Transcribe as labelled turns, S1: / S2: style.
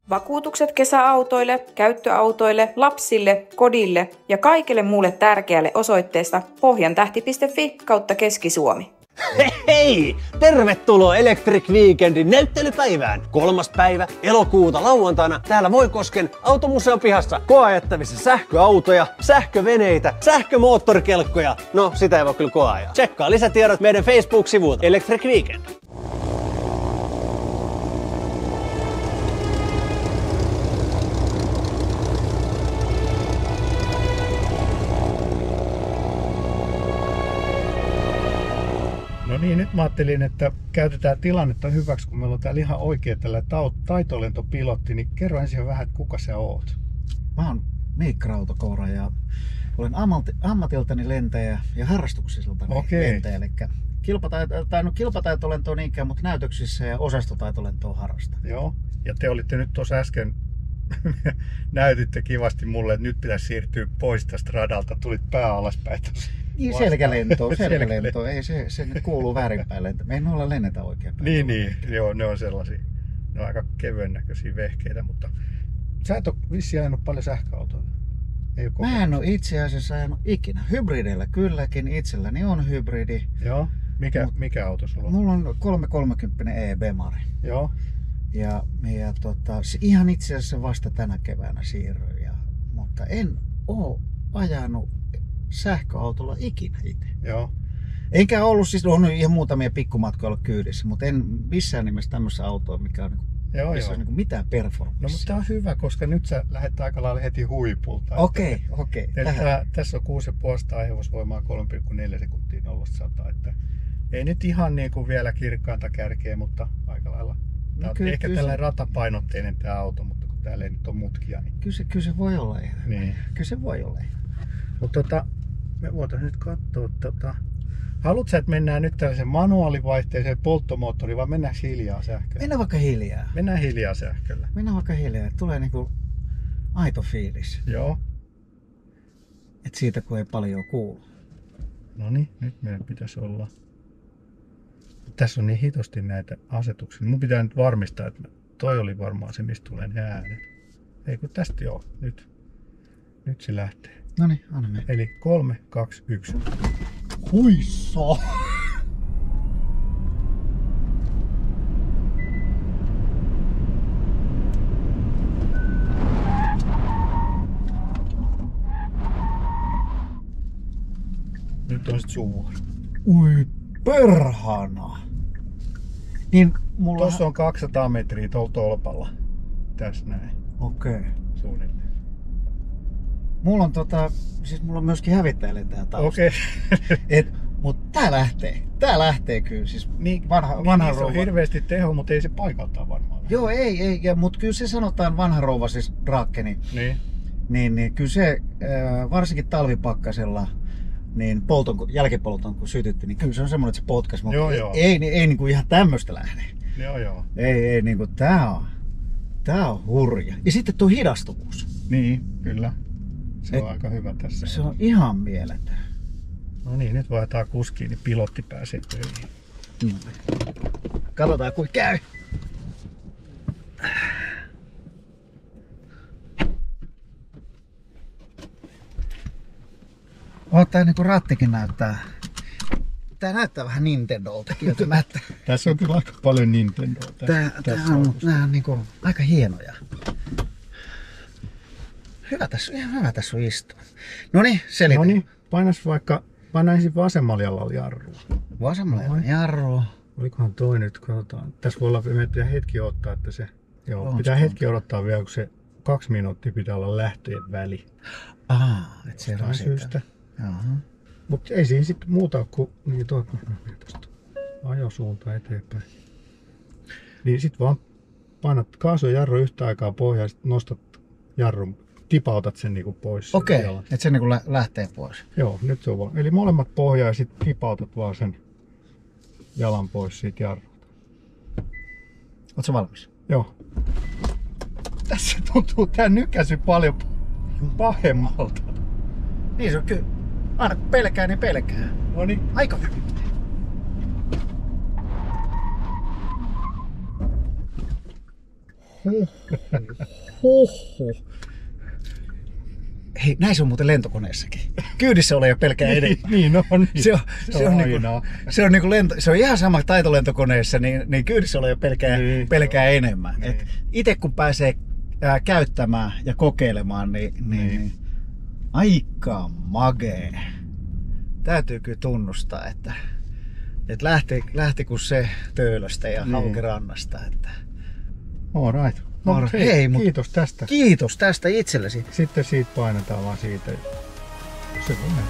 S1: Vakuutukset kesäautoille, käyttöautoille, lapsille, kodille ja kaikille muulle tärkeälle osoitteesta pohjantähti.fi/Keski-Suomi.
S2: Hei! Tervetuloa Electric Weekendin näyttelypäivään! 3. päivä elokuuta lauantaina täällä Voikosken automuseon pihassa koeajettavissa sähköautoja, sähköveneitä, sähkömoottorikelkkoja. No, sitä ei voi kyllä koeajaa. Tsekkaa lisätiedot meidän Facebook-sivuilta Electric Weekend.
S3: No niin, nyt mä ajattelin, että käytetään tilannetta hyväksi, kun meillä on täällä ihan oikein tällä taitolentopilotti, niin kerro ensin vähän, että kuka sä oot?
S4: Mä oon Miikka Rautakoura ja olen ammatiltani lentäjä ja harrastuksiltani lentäjä. Eli kilpataitolentoa niinkään, mutta näytöksissä ja osastotaitolentoa harrastan.
S3: Joo, ja te olitte nyt tuossa äsken, näytitte kivasti mulle, että nyt pitäisi siirtyä pois tästä radalta, tulit pää alaspäin tuossa.
S4: Niin, selkälento. Ei se nyt kuuluu väärinpäin lento. Me ei noilla lennetä oikein.
S3: Niin, joo, ne on sellaisia. Ne on aika kevyen näköisiä vehkeitä, mutta sä et ole vissiin ajanut paljon sähköautoilla.
S4: Mä en ole itse asiassa ajanut ikinä. Hybrideillä kylläkin, itselläni on hybridi.
S3: Joo, mikä auto sulla on?
S4: Mulla on 330 E-Bemari.
S3: Joo.
S4: Ja ihan itse asiassa vasta tänä keväänä siirryin. Mutta en oo ajanut sähköautolla ikinä itse.
S3: Joo.
S4: Enkä ollut, siis on ihan muutamia pikkumatkoja ollut kyydissä, mutta en missään nimessä tämmöistä autoa, mikä on missä on mitään performanssia.
S3: No mutta tää on hyvä, koska nyt sä lähdet aika lailla heti huipulta.
S4: Okei.
S3: Tässä on 6,5 hevosvoimaa 3,4 sekuntia 0-100, että ei nyt ihan niin kuin vielä kirkkainta kärkeä, mutta aika lailla. Tää on ehkä tällainen ratapainotteinen tää auto, mutta kun täällä ei nyt ole mutkia, niin
S4: Kyllä se voi olla ihan hyvä.
S3: Niin.
S4: Kyllä se voi olla ihan.
S3: Mutta me voitaisiin nyt katsoa, haluatko sä, että mennään nyt tällaisen manuaalivaihteeseen polttomoottoriin vai mennään hiljaa sähköllä?
S4: Mennään vaikka hiljaa.
S3: Mennään hiljaa sähköllä.
S4: Mennään vaikka hiljaa, tulee niinku aito fiilis.
S3: Joo.
S4: Et siitä kun ei paljon kuulu.
S3: No niin, nyt meidän pitäisi olla. Tässä on niin hitosti näitä asetuksia. Mun pitää nyt varmistaa, että toi oli varmaan se, mistä tulee ne äänet. Ei kun tästä joo, nyt se lähtee.
S4: No niin, anna mennä.
S3: Eli 3, 2, 1.
S4: Huissa!
S3: Nyt on sit suuri.
S4: Ui perhana! Niin mulla...
S3: Tuossa on 200 metriä tuolla tolpalla. Tässä näin.
S4: Okei.
S3: Suunnilleen.
S4: Mulla on mulla on myöskin hävittäjä lentää taustalla.
S3: Okei.
S4: Mutta tää lähtee kyllä. Siis vanha
S3: se on hirveästi teho, mutta ei se paikaltaan varmaan.
S4: Joo, ei, mutta kyllä se sanotaan vanha rouva, siis Drakkeni. Niin kyllä se varsinkin talvipakkasella niin jälkipolton kun sytytti, niin kyllä se on semmoinen, että se potkas, mutta ei niinku ihan tämmöstä lähde.
S3: Joo.
S4: Ei niinku tää on hurja. Ja sitten tuo hidastuvuus.
S3: Niin, kyllä. Se on aika hyvä tässä.
S4: Se on ihan mieletön.
S3: No niin, nyt vaihdetaan kuskiin, niin pilotti pääsee töihin.
S4: Katsotaan kuin käy. Tää niinku rattikin näyttää. Tää näyttää vähän Nintendolta kieltämättä.
S3: Tässä on kyllä aika paljon Nintendoa.
S4: Nää on niinku aika hienoja. Ihan hyvä tässä on istua. Noniin, selitä.
S3: Noniin, paina ensin vasemmalla jalalla jarrua.
S4: Vasemmalla jalalla jarrua.
S3: Olikohan toi nyt, katsotaan. Tässä voi olla, me pitää hetki odottaa, että se... Joo, pitää hetki odottaa vielä, kun se 2 minuuttia pitää olla lähtöjen väli.
S4: Et se
S3: syystä. Mutta ei siinä sitten muuta kuin niin tuosta ajosuunta eteenpäin. Niin sit vaan painat kaasu ja jarru yhtä aikaa pohjaan ja sit nostat jarrun, tipautat sen niinku pois.
S4: Okei, että se niinku lähtee pois.
S3: Joo, nyt se on vaan. Eli molemmat pohjaa ja sit tipautat vaan sen jalan pois siitä jarrulta.
S4: Ootko valmis?
S3: Joo. Tässä tuntuu tää nykäsy paljon pahemmalta.
S4: Niin se on kyllä. Aina kun pelkää, niin pelkää.
S3: No niin.
S4: Aika hyvin. Hei, näin se on muuten lentokoneessakin. Kyydissä ole jo pelkää enemmän.
S3: Niin on.
S4: Se on ihan sama taitolentokoneessa, niin kyydissä ole jo pelkää enemmän. Et itse kun pääsee käyttämään ja kokeilemaan, niin aika magee. Täytyy kyllä tunnustaa, että lähti kun se Töölöstä ja Haukirannasta.
S3: All right. No, hei, kiitos tästä.
S4: Kiitos tästä itsellesi.
S3: Sitten siitä painetaan vaan siitä. Se on näin.